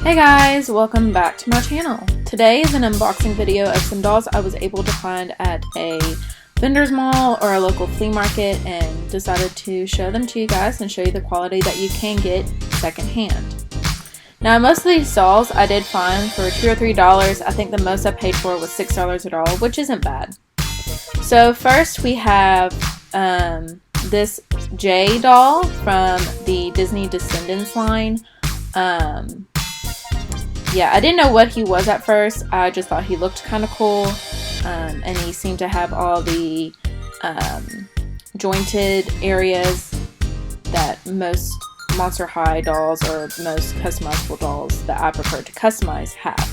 Hey guys, welcome back to my channel. Today is an unboxing video of some dolls I was able to find at a vendor's mall or a local flea market and decided to show them to you guys and show you the quality that you can get secondhand. Now most of these dolls I did find for $2 or $3. I think the most I paid for was $6 a doll, which isn't bad. So first we have this Jay doll from the Disney Descendants line. Yeah, I didn't know what he was at first. I just thought he looked kind of cool, and he seemed to have all the jointed areas that most Monster High dolls or most customizable dolls that I prefer to customize have.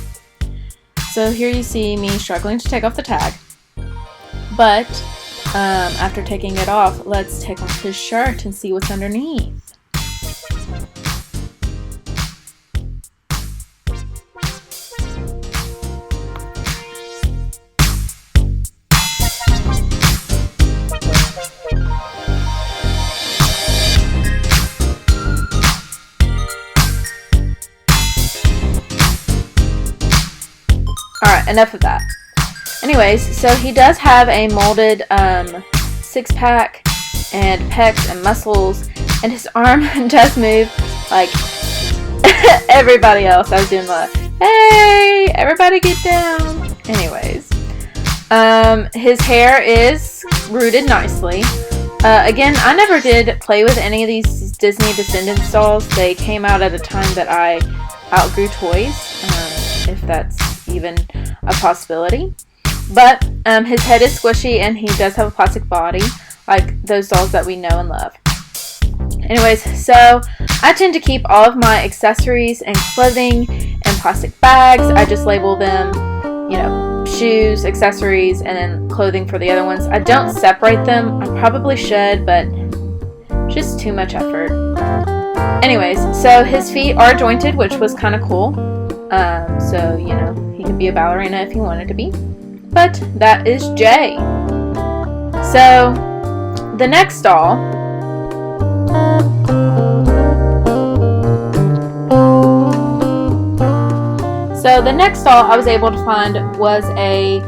So here you see me struggling to take off the tag, but after taking it off, let's take off his shirt and see what's underneath. Alright, enough of that. Anyways, so he does have a molded six-pack and pecs and muscles, and his arm does move like everybody else. I was doing the, hey, everybody get down. Anyways, his hair is rooted nicely. Again, I never did play with any of these Disney Descendants dolls. They came out at a time that I outgrew toys, if that's even a possibility. But his head is squishy and he does have a plastic body like those dolls that we know and love. Anyways, so I tend to keep all of my accessories and clothing in plastic bags. I just label them, you know, shoes, accessories, and then clothing for the other ones. I don't separate them. I probably should, but just too much effort. Anyways, so his feet are jointed, which was kind of cool. So, you know, he could be a ballerina if he wanted to be. But that is Jay. So, the next doll I was able to find was a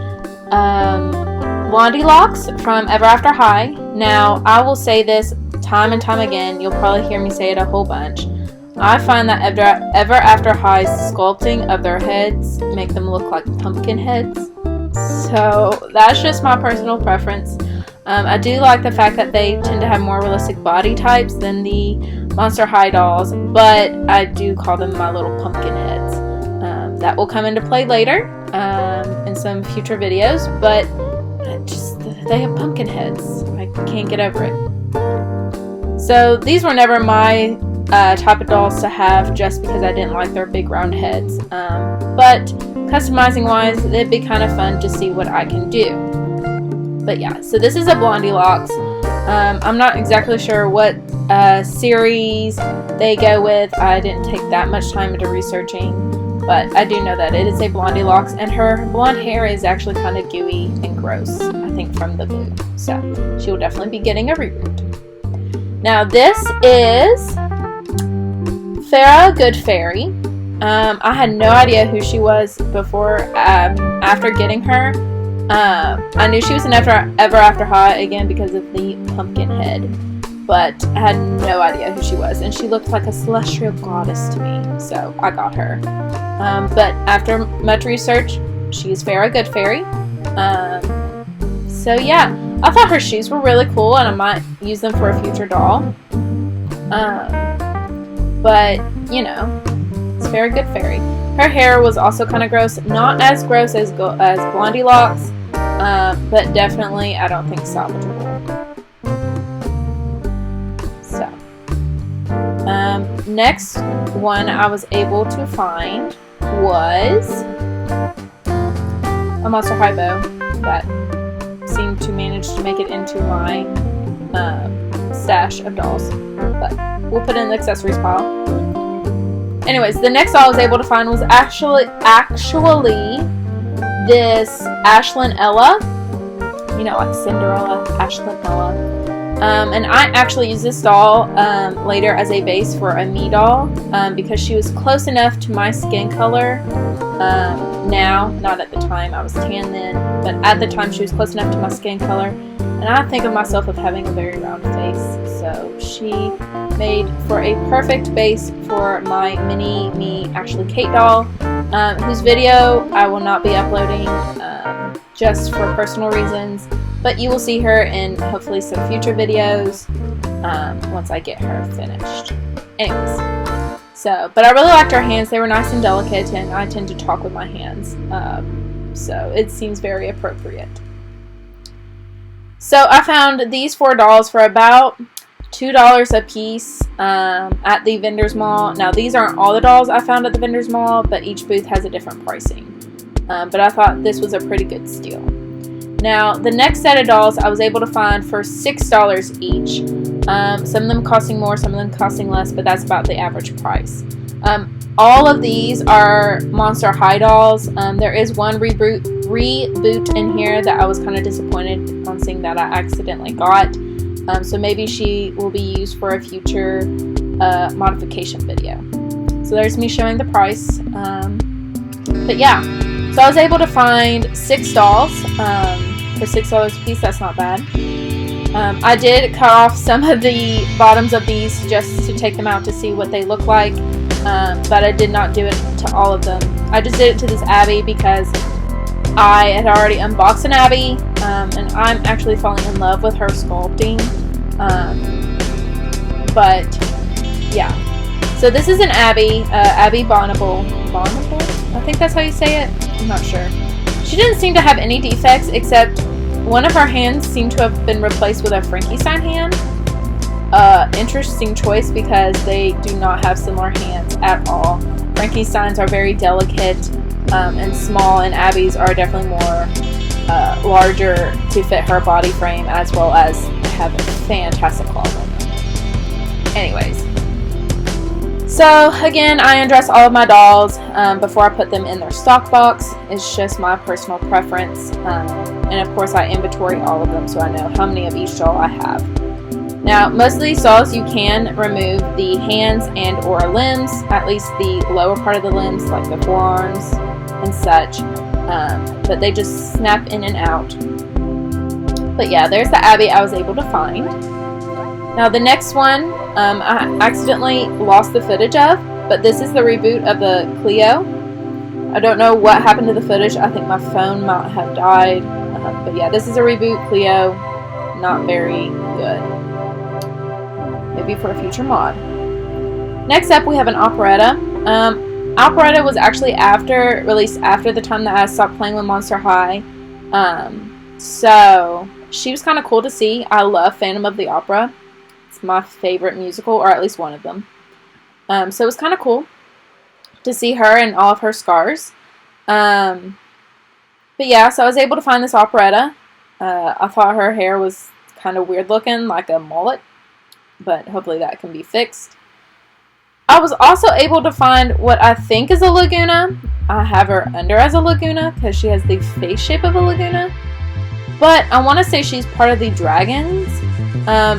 Blondie Locks from Ever After High. Now, I will say this time and time again. You'll probably hear me say it a whole bunch. I find that Ever After High's sculpting of their heads make them look like pumpkin heads. So that's just my personal preference. I do like the fact that they tend to have more realistic body types than the Monster High dolls, but I do call them my little pumpkin heads. That will come into play later in some future videos, but they have pumpkin heads. I can't get over it. So these were never my type of dolls to have just because I didn't like their big round heads. But customizing wise, it'd be kind of fun to see what I can do. But yeah, so this is a Blondie Locks. I'm not exactly sure what series they go with. I didn't take that much time into researching, but I do know that it is a Blondie Locks, and her blonde hair is actually kind of gooey and gross, I think, from the glue. So she will definitely be getting a reroot. Now this is Farrah Good Fairy. I had no idea who she was before. After getting her, I knew she was an Ever After High again because of the pumpkin head, but I had no idea who she was, and she looked like a celestial goddess to me, so I got her. But after much research, she is Farrah Good Fairy. So yeah, I thought her shoes were really cool, and I might use them for a future doll. But you know, it's Farrah Good Fairy. Her hair was also kind of gross. Not as gross as Blondie Locks, but definitely I don't think salvageable. So, next one I was able to find was a Monster High bow that seemed to manage to make it into my stash of dolls. But we'll put it in the accessories pile. Anyways, the next doll I was able to find was actually this Ashlyn Ella. You know, like Cinderella, Ashlyn Ella. And I actually used this doll later as a base for a me doll because she was close enough to my skin color now, not at the time, I was tan then, but at the time she was close enough to my skin color, and I think of myself of having a very round face, so she made for a perfect base for my mini me Actually Kate doll, whose video I will not be uploading just for personal reasons, but you will see her in hopefully some future videos once I get her finished. Anyways, but I really liked her hands. They were nice and delicate, and I tend to talk with my hands, so it seems very appropriate. So I found these 4 dolls for about $2 a piece at the vendor's mall. Now these aren't all the dolls I found at the vendor's mall, but each booth has a different pricing. But I thought this was a pretty good steal. Now the next set of dolls I was able to find for $6 each. Some of them costing more, some of them costing less, but that's about the average price. All of these are Monster High dolls. There is one reboot in here that I was kind of disappointed on seeing that I accidentally got. So maybe she will be used for a future modification video. So there's me showing the price. But yeah, so I was able to find 6 dolls for $6 a piece. That's not bad. I did cut off some of the bottoms of these just to take them out to see what they look like, but I did not do it to all of them. I just did it to this Abby because I had already unboxed an Abby, and I'm actually falling in love with her sculpting. But yeah, so this is an Abby, Abby Bonnable. I think that's how you say it. I'm not sure. She didn't seem to have any defects except one of her hands seemed to have been replaced with a Frankenstein hand. Interesting choice because they do not have similar hands at all. Frankensteins are very delicate and small, and Abby's are definitely more larger to fit her body frame, as well as have fantastic claws on them. Anyways, so again, I undress all of my dolls before I put them in their stock box. It's just my personal preference, and of course I inventory all of them so I know how many of each doll I have. Now, most of these dolls you can remove the hands and or limbs, at least the lower part of the limbs like the forearms and such, but they just snap in and out. But yeah, there's the Abby I was able to find. Now the next one I accidentally lost the footage of, but this is the reboot of the Cleo. I don't know what happened to the footage. I think my phone might have died, but yeah, this is a reboot Cleo. Not very good. Maybe for a future mod. Next up we have an Operetta. Operetta was actually released after the time that I stopped playing with Monster High. So she was kind of cool to see. I love Phantom of the Opera. It's my favorite musical, or at least one of them. So it was kind of cool to see her and all of her scars. But yeah, so I was able to find this Operetta. I thought her hair was kind of weird looking, like a mullet, but hopefully that can be fixed. I was also able to find what I think is a Laguna. I have her under as a Laguna because she has the face shape of a Laguna. But I want to say she's part of the dragons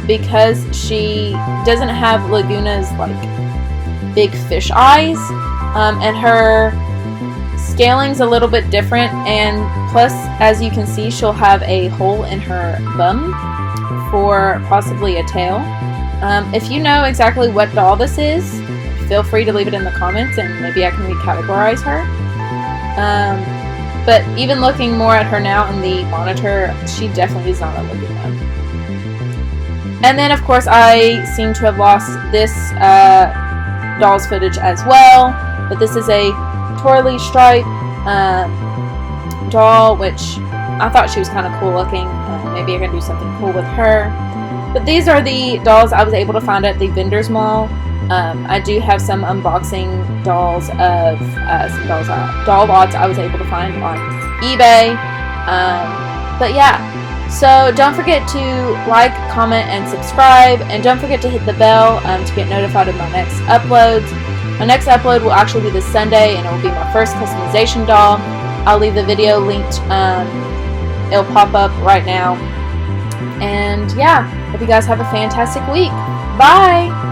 because she doesn't have Laguna's like big fish eyes, and her scaling's a little bit different, and plus, as you can see, she'll have a hole in her bum for possibly a tail. If you know exactly what doll this is, feel free to leave it in the comments and maybe I can recategorize her. But even looking more at her now in the monitor, she definitely is not a Laguna. And then of course I seem to have lost this doll's footage as well, but this is a twirly stripe doll, which I thought she was kind of cool looking. Maybe I can do something cool with her. But these are the dolls I was able to find at the vendor's mall. I do have some unboxing dolls of some doll lots I was able to find on eBay. But yeah, so don't forget to like, comment, and subscribe, and don't forget to hit the bell to get notified of my next uploads. My next upload will actually be this Sunday, and it will be my first customization doll. I'll leave the video linked. It'll pop up right now. And yeah, hope you guys have a fantastic week. Bye!